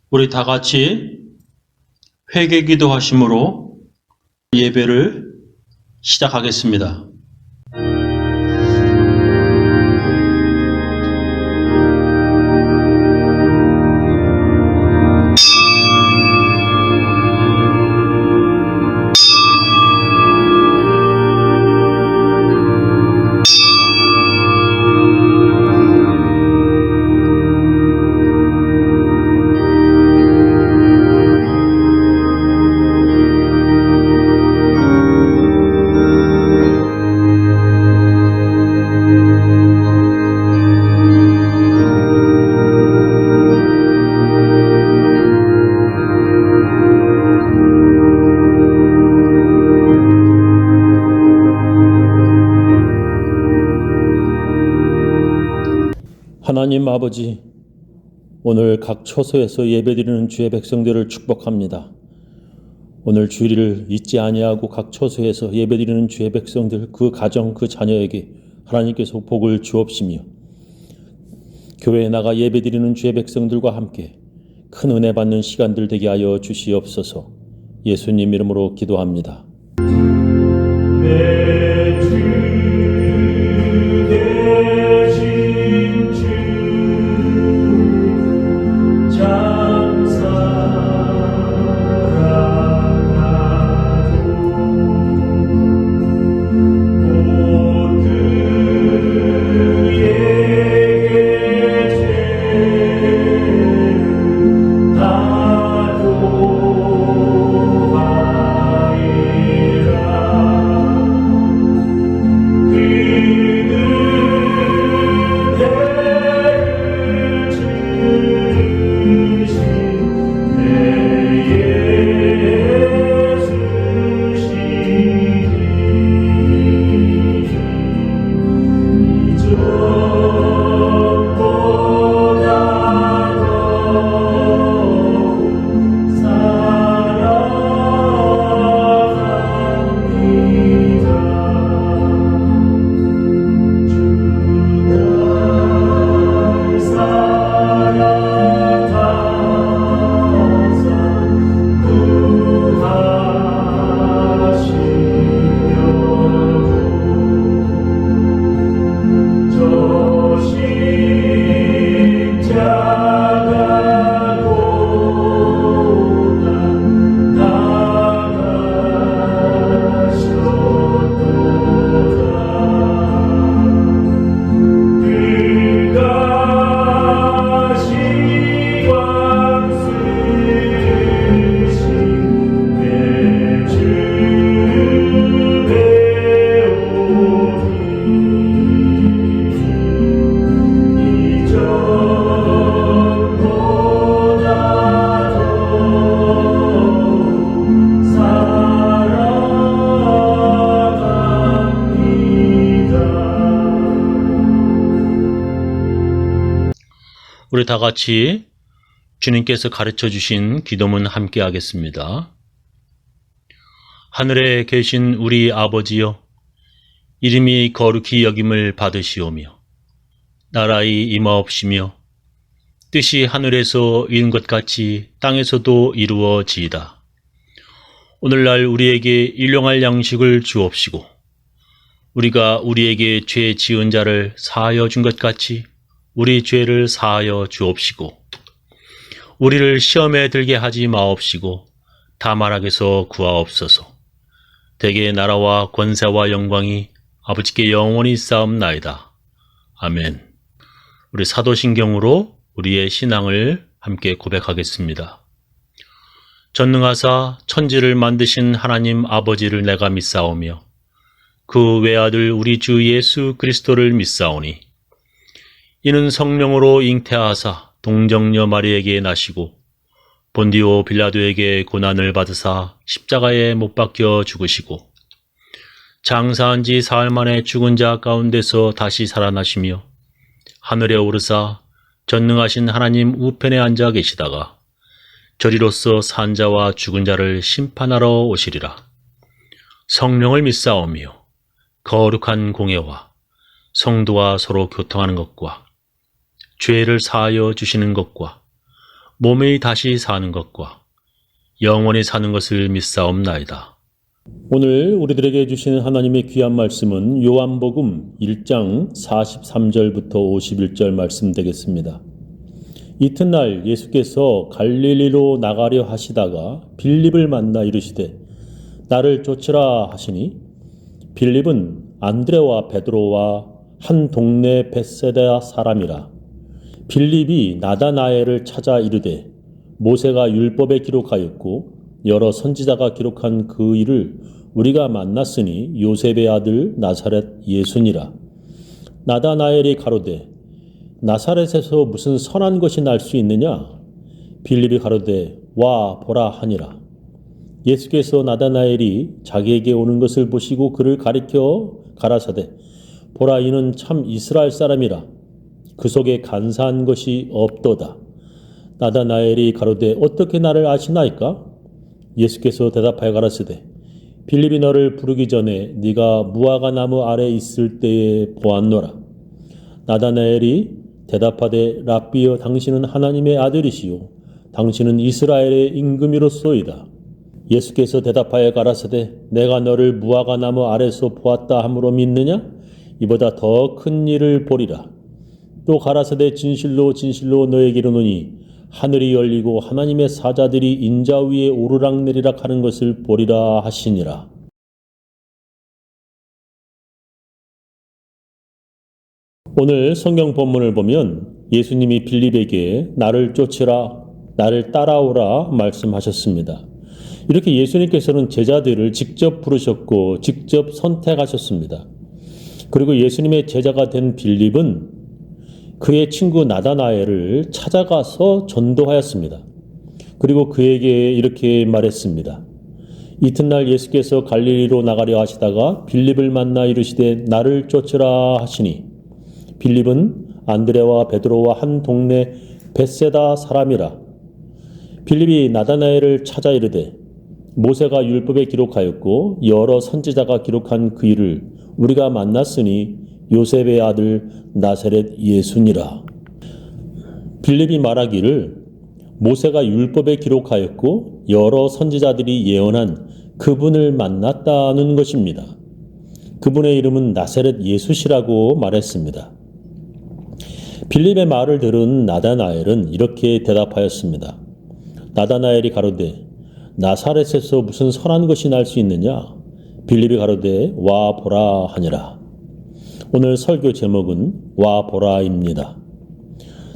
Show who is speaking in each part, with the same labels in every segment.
Speaker 1: 우리 다 같이 회개 기도하심으로 예배를 시작하겠습니다. 하나님 아버지, 오늘 각 처소에서 예배드리는 주의 백성들을 축복합니다. 오늘 주일을 잊지 아니하고 각 처소에서 예배드리는 주의 백성들, 그 가정, 그 자녀에게 하나님께서 복을 주옵시며 교회에 나가 예배드리는 주의 백성들과 함께 큰 은혜 받는 시간들 되게 하여 주시옵소서. 예수님 이름으로 기도합니다. 우리 다 같이 주님께서 가르쳐 주신 기도문 함께 하겠습니다. 하늘에 계신 우리 아버지여, 이름이 거룩히 여김을 받으시오며 나라의 임하옵시며 뜻이 하늘에서 이룬 것 같이 땅에서도 이루어지이다. 오늘날 우리에게 일용할 양식을 주옵시고 우리가 우리에게 죄 지은 자를 사하여 준 것 같이 우리 죄를 사하여 주옵시고 우리를 시험에 들게 하지 마옵시고 다만 악에서 구하옵소서. 대개 나라와 권세와 영광이 아버지께 영원히 쌓옵나이다. 아멘. 우리 사도신경으로 우리의 신앙을 함께 고백하겠습니다. 전능하사 천지를 만드신 하나님 아버지를 내가 믿사오며 그 외아들 우리 주 예수 그리스도를 믿사오니 이는 성령으로 잉태하사 동정녀 마리에게 나시고 본디오 빌라도에게 고난을 받으사 십자가에 못 박혀 죽으시고 장사한 지 사흘 만에 죽은 자 가운데서 다시 살아나시며 하늘에 오르사 전능하신 하나님 우편에 앉아 계시다가 저리로서 산 자와 죽은 자를 심판하러 오시리라. 성령을 믿사오며 거룩한 공예와 성도와 서로 교통하는 것과 죄를 사하여 주시는 것과 몸이 다시 사는 것과 영원히 사는 것을 믿사옵나이다. 오늘 우리들에게 주시는 하나님의 귀한 말씀은 요한복음 1장 43절부터 51절 말씀 되겠습니다. 이튿날 예수께서 갈릴리로 나가려 하시다가 빌립을 만나 이르시되 나를 쫓으라 하시니 빌립은 안드레와 베드로와 한 동네 벳세다 사람이라. 빌립이 나다나엘을 찾아 이르되 모세가 율법에 기록하였고 여러 선지자가 기록한 그 일을 우리가 만났으니 요셉의 아들 나사렛 예수니라. 나다나엘이 가로되 나사렛에서 무슨 선한 것이 날 수 있느냐? 빌립이 가로되 와 보라 하니라. 예수께서 나다나엘이 자기에게 오는 것을 보시고 그를 가리켜 가라사대 보라 이는 참 이스라엘 사람이라. 그 속에 간사한 것이 없도다. 나다나엘이 가로되 어떻게 나를 아시나이까? 예수께서 대답하여 가라사대 빌립이 너를 부르기 전에 네가 무화과 나무 아래 있을 때에 보았노라. 나다나엘이 대답하되 랍비여 당신은 하나님의 아들이시요 당신은 이스라엘의 임금이로소이다. 예수께서 대답하여 가라사대 내가 너를 무화과 나무 아래서 보았다 함으로 믿느냐? 이보다 더 큰 일을 보리라. 또 가라사대 진실로 진실로 너에게 이르노니 하늘이 열리고 하나님의 사자들이 인자 위에 오르락내리락 하는 것을 보리라 하시니라. 오늘 성경 본문을 보면 예수님이 빌립에게 나를 쫓으라, 나를 따라오라 말씀하셨습니다. 이렇게 예수님께서는 제자들을 직접 부르셨고 직접 선택하셨습니다. 그리고 예수님의 제자가 된 빌립은 그의 친구 나다나엘을 찾아가서 전도하였습니다. 그리고 그에게 이렇게 말했습니다. 이튿날 예수께서 갈릴리로 나가려 하시다가 빌립을 만나 이르시되 나를 쫓으라 하시니 빌립은 안드레와 베드로와 한 동네 벳세다 사람이라. 빌립이 나다나엘을 찾아 이르되 모세가 율법에 기록하였고 여러 선지자가 기록한 그 일을 우리가 만났으니 요셉의 아들 나사렛 예수니라. 빌립이 말하기를 모세가 율법에 기록하였고 여러 선지자들이 예언한 그분을 만났다는 것입니다. 그분의 이름은 나사렛 예수시라고 말했습니다. 빌립의 말을 들은 나다나엘은 이렇게 대답하였습니다. 나다나엘이 가로되 나사렛에서 무슨 선한 것이 날 수 있느냐? 빌립이 가로되 와 보라 하니라. 오늘 설교 제목은 와 보라입니다.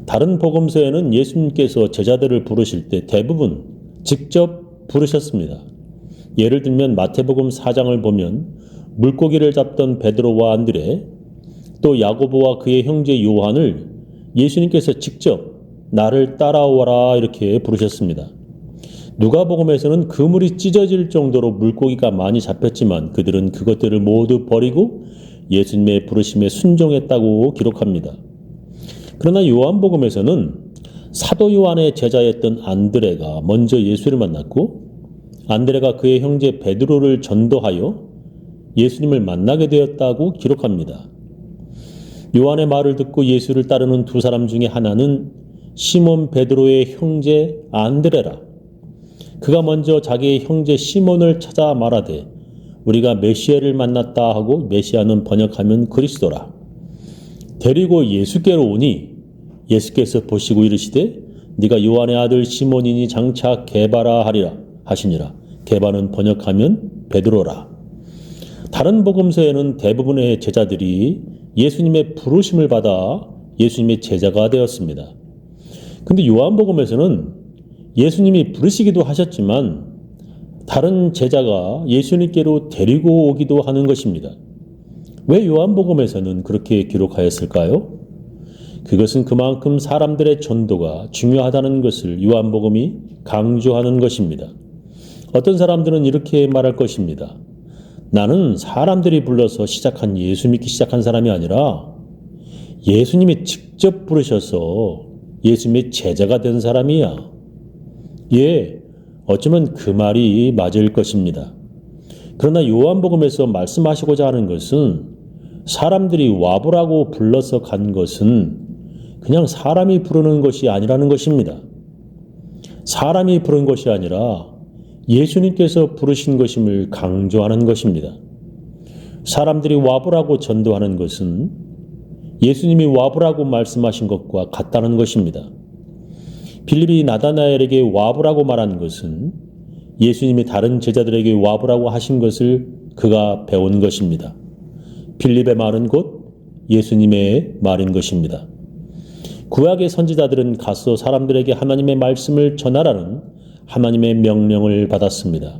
Speaker 1: 다른 복음서에는 예수님께서 제자들을 부르실 때 대부분 직접 부르셨습니다. 예를 들면 마태복음 4장을 보면 물고기를 잡던 베드로와 안드레 또 야고보와 그의 형제 요한을 예수님께서 직접 나를 따라오라 이렇게 부르셨습니다. 누가복음에서는 그물이 찢어질 정도로 물고기가 많이 잡혔지만 그들은 그것들을 모두 버리고 예수님의 부르심에 순종했다고 기록합니다. 그러나 요한복음에서는 사도 요한의 제자였던 안드레가 먼저 예수를 만났고 안드레가 그의 형제 베드로를 전도하여 예수님을 만나게 되었다고 기록합니다. 요한의 말을 듣고 예수를 따르는 두 사람 중에 하나는 시몬 베드로의 형제 안드레라. 그가 먼저 자기의 형제 시몬을 찾아 말하되 우리가 메시아를 만났다 하고 메시아는 번역하면 그리스도라. 데리고 예수께로 오니 예수께서 보시고 이르시되 네가 요한의 아들 시몬이니 장차 게바라 하리라 하시니라. 게바는 번역하면 베드로라. 다른 복음서에는 대부분의 제자들이 예수님의 부르심을 받아 예수님의 제자가 되었습니다. 근데 요한복음에서는 예수님이 부르시기도 하셨지만 다른 제자가 예수님께로 데리고 오기도 하는 것입니다. 왜 요한복음에서는 그렇게 기록하였을까요? 그것은 그만큼 사람들의 전도가 중요하다는 것을 요한복음이 강조하는 것입니다. 어떤 사람들은 이렇게 말할 것입니다. 나는 사람들이 불러서 시작한 예수 믿기 시작한 사람이 아니라 예수님이 직접 부르셔서 예수님의 제자가 된 사람이야. 예, 어쩌면 그 말이 맞을 것입니다. 그러나 요한복음에서 말씀하시고자 하는 것은 사람들이 와보라고 불러서 간 것은 그냥 사람이 부르는 것이 아니라는 것입니다. 사람이 부른 것이 아니라 예수님께서 부르신 것임을 강조하는 것입니다. 사람들이 와보라고 전도하는 것은 예수님이 와보라고 말씀하신 것과 같다는 것입니다. 빌립이 나다나엘에게 와보라고 말한 것은 예수님이 다른 제자들에게 와보라고 하신 것을 그가 배운 것입니다. 빌립의 말은 곧 예수님의 말인 것입니다. 구약의 선지자들은 가서 사람들에게 하나님의 말씀을 전하라는 하나님의 명령을 받았습니다.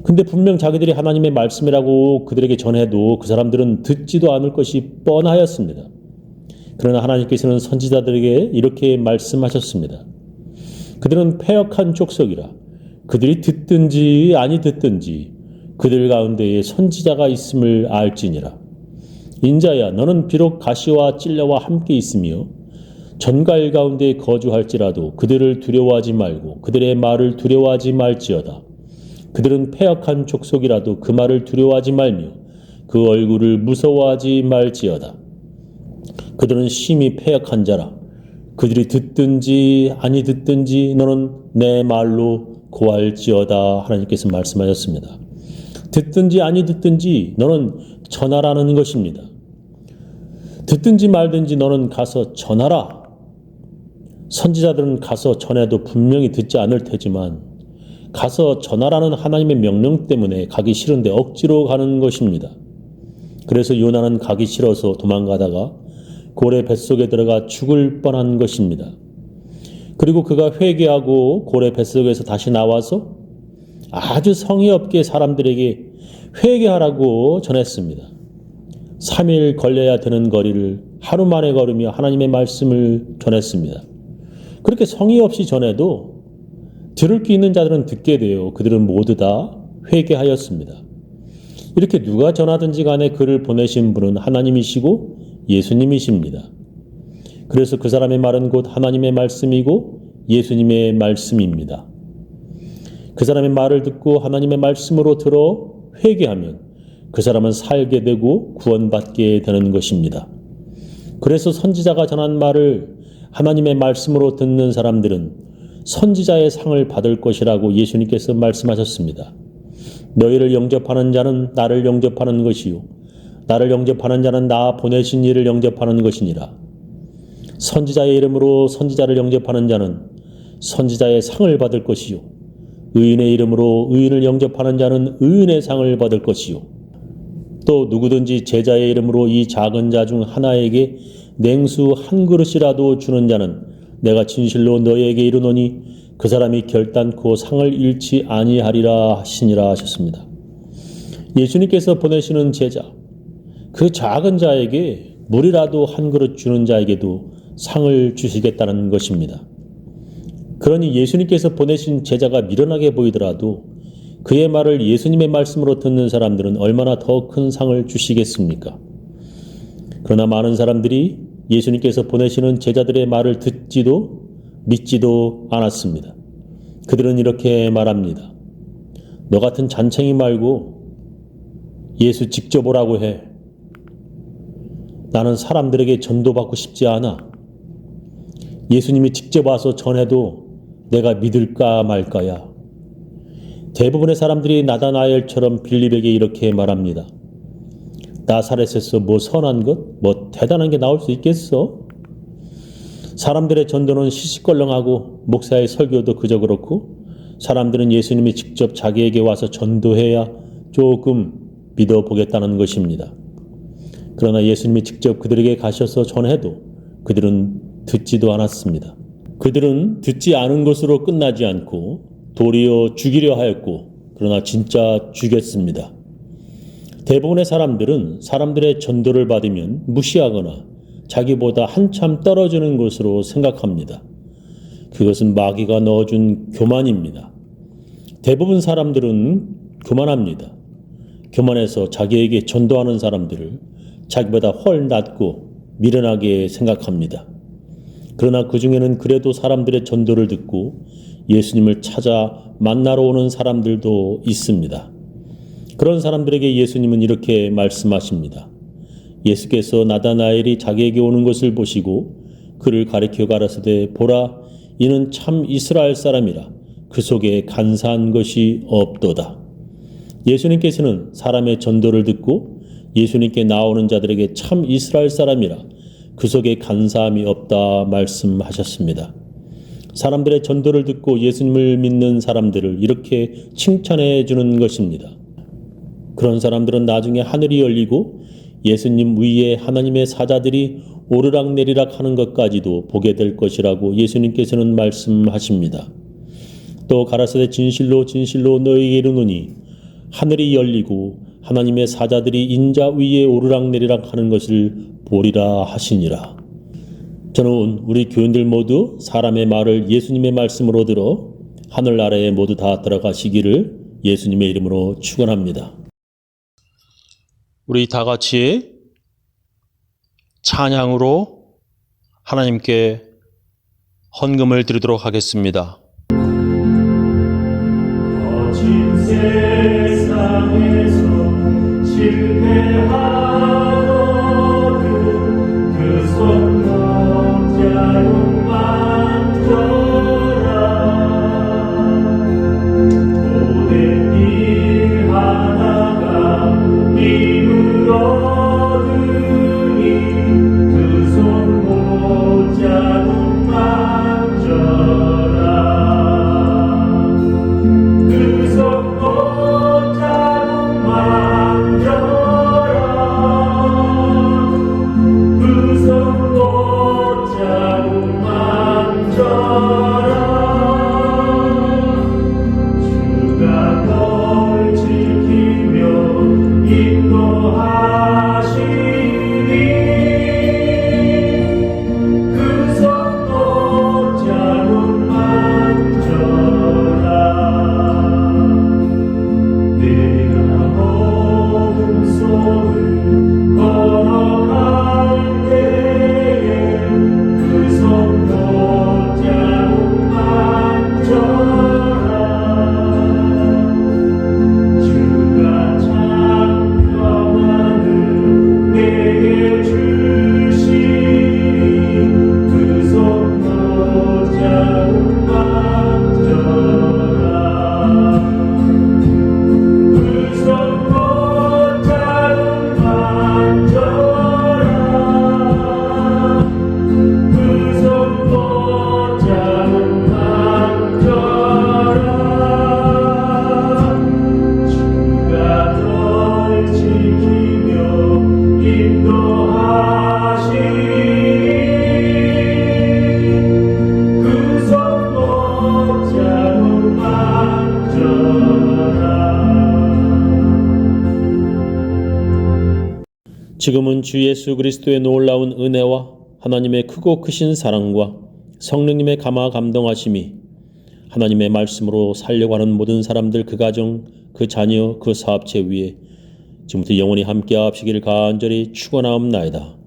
Speaker 1: 근데 분명 자기들이 하나님의 말씀이라고 그들에게 전해도 그 사람들은 듣지도 않을 것이 뻔하였습니다. 그러나 하나님께서는 선지자들에게 이렇게 말씀하셨습니다. 그들은 패역한 족속이라 그들이 듣든지 아니 듣든지 그들 가운데에 선지자가 있음을 알지니라. 인자야 너는 비록 가시와 찔레와 함께 있으며 전갈 가운데 거주할지라도 그들을 두려워하지 말고 그들의 말을 두려워하지 말지어다. 그들은 패역한 족속이라도 그 말을 두려워하지 말며 그 얼굴을 무서워하지 말지어다. 그들은 심히 패역한 자라. 그들이 듣든지 아니 듣든지 너는 내 말로 고할지어다. 하나님께서 말씀하셨습니다. 듣든지 아니 듣든지 너는 전하라는 것입니다. 듣든지 말든지 너는 가서 전하라. 선지자들은 가서 전해도 분명히 듣지 않을 테지만 가서 전하라는 하나님의 명령 때문에 가기 싫은데 억지로 가는 것입니다. 그래서 요나는 가기 싫어서 도망가다가 고래 뱃속에 들어가 죽을 뻔한 것입니다. 그리고 그가 회개하고 고래 뱃속에서 다시 나와서 아주 성의 없게 사람들에게 회개하라고 전했습니다. 3일 걸려야 되는 거리를 하루 만에 걸으며 하나님의 말씀을 전했습니다. 그렇게 성의 없이 전해도 들을 귀 있는 자들은 듣게 되어 그들은 모두 다 회개하였습니다. 이렇게 누가 전하든지 간에 그를 보내신 분은 하나님이시고 예수님이십니다. 그래서 그 사람의 말은 곧 하나님의 말씀이고 예수님의 말씀입니다. 그 사람의 말을 듣고 하나님의 말씀으로 들어 회개하면 그 사람은 살게 되고 구원받게 되는 것입니다. 그래서 선지자가 전한 말을 하나님의 말씀으로 듣는 사람들은 선지자의 상을 받을 것이라고 예수님께서 말씀하셨습니다. 너희를 영접하는 자는 나를 영접하는 것이요 나를 영접하는 자는 나 보내신 이를 영접하는 것이니라. 선지자의 이름으로 선지자를 영접하는 자는 선지자의 상을 받을 것이요 의인의 이름으로 의인을 영접하는 자는 의인의 상을 받을 것이요 또 누구든지 제자의 이름으로 이 작은 자 중 하나에게 냉수 한 그릇이라도 주는 자는 내가 진실로 너희에게 이르노니 그 사람이 결단코 상을 잃지 아니하리라 하시니라 하셨습니다. 예수님께서 보내시는 제자, 그 작은 자에게 물이라도 한 그릇 주는 자에게도 상을 주시겠다는 것입니다. 그러니 예수님께서 보내신 제자가 미련하게 보이더라도 그의 말을 예수님의 말씀으로 듣는 사람들은 얼마나 더 큰 상을 주시겠습니까? 그러나 많은 사람들이 예수님께서 보내시는 제자들의 말을 듣지도 믿지도 않았습니다. 그들은 이렇게 말합니다. 너 같은 잔챙이 말고 예수 직접 오라고 해. 나는 사람들에게 전도받고 싶지 않아. 예수님이 직접 와서 전해도 내가 믿을까 말까야. 대부분의 사람들이 나다나엘처럼 빌립에게 이렇게 말합니다. 나사렛에서 뭐 선한 것, 뭐 대단한 게 나올 수 있겠어? 사람들의 전도는 시시껄렁하고 목사의 설교도 그저 그렇고 사람들은 예수님이 직접 자기에게 와서 전도해야 조금 믿어보겠다는 것입니다. 그러나 예수님이 직접 그들에게 가셔서 전해도 그들은 듣지도 않았습니다. 그들은 듣지 않은 것으로 끝나지 않고 도리어 죽이려 하였고 그러나 진짜 죽였습니다. 대부분의 사람들은 사람들의 전도를 받으면 무시하거나 자기보다 한참 떨어지는 것으로 생각합니다. 그것은 마귀가 넣어준 교만입니다. 대부분 사람들은 교만합니다. 교만해서 자기에게 전도하는 사람들을 자기보다 훨 낮고 미련하게 생각합니다. 그러나 그 중에는 그래도 사람들의 전도를 듣고 예수님을 찾아 만나러 오는 사람들도 있습니다. 그런 사람들에게 예수님은 이렇게 말씀하십니다. 예수께서 나다나엘이 자기에게 오는 것을 보시고 그를 가리켜 가라사대 보라 이는 참 이스라엘 사람이라 그 속에 간사한 것이 없도다. 예수님께서는 사람의 전도를 듣고 예수님께 나오는 자들에게 참 이스라엘 사람이라 그 속에 간사함이 없다 말씀하셨습니다. 사람들의 전도를 듣고 예수님을 믿는 사람들을 이렇게 칭찬해 주는 것입니다. 그런 사람들은 나중에 하늘이 열리고 예수님 위에 하나님의 사자들이 오르락내리락 하는 것까지도 보게 될 것이라고 예수님께서는 말씀하십니다. 또 가라사대 진실로 진실로 너희에게 이르노니 하늘이 열리고 하나님의 사자들이 인자 위에 오르락내리락 하는 것을 보리라 하시니라. 저는 우리 교인들 모두 사람의 말을 예수님의 말씀으로 들어 하늘나라에 모두 다 들어가시기를 예수님의 이름으로 축원합니다. 우리 다 같이 찬양으로 하나님께 헌금을 드리도록 하겠습니다. 거친 세상에서 실패하거든 그 손 자유 만져라. 모든 일 하나가 힘을 얻으니 그 손 자유 만져라. 그 손 자유 만져라. 그 손 주가 널 지키며 인도하시니 그 손 자루 만져라. 내가 어둠 속을 걸어갈 때에 그 손 자루 만져라. 주가 참 평안을 내게 주시니 그 손 자루 만져라. 그 손 자루 만져라. 그 손 자루 만져라. 주가 널 지키며 인도하시니 그 손 자루 만져라. 지금은 주 예수 그리스도의 놀라운 은혜와 하나님의 크고 크신 사랑과 성령님의 감화 감동하심이 하나님의 말씀으로 살려고 하는 모든 사람들, 그 가정, 그 자녀, 그 사업체 위에 지금부터 영원히 함께 하시기를 간절히 축원하옵나이다.